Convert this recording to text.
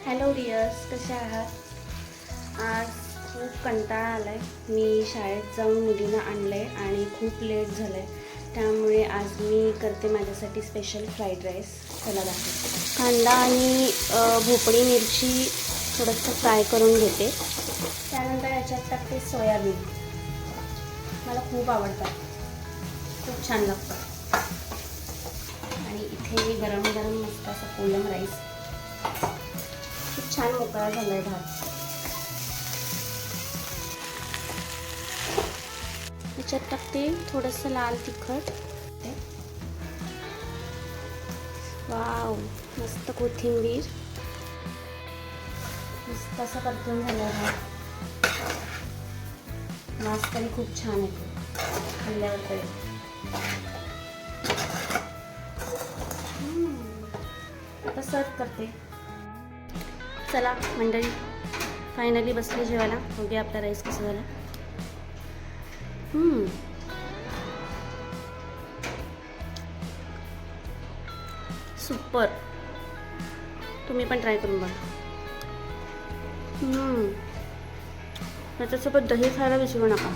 Hello dears, कसे आहात? आज खूप कंटाळा आला आहे. मी शाळेत जाऊन मुलींना आणलं आहे आणि खूप लेट झालं आहे. त्यामुळे आज मी करते माझ्यासाठी स्पेशल फ्राईड राईस. चला दाखवते. कांदा आणि भोपळी मिरची थोडंसं फ्राय करून घेते. त्यानंतर याच्यात टाकते सोयाबीन. मला खूप आवडतात, खूप छान लागतं. आणि इथे मी गरम गरम मस्त असा कोलम राईस, खूप छान मोकळा झाला आहे भात. याच्यात टाकते थोडंसं लाल तिखट. वाव, मस्त कोथिंबीर. मस्त असं परतून झालं आहे भात. वास तरी खूप छान येतो खाल्ल्यावर तरी. आता सर्व करते. चला मंडळी, फायनली बसले जेवायला. बघूया आपला राईस कसं झाला. सुपर. तुम्ही पण ट्राय करून बघा. त्याच्यासोबत दही खायला विसरू नका.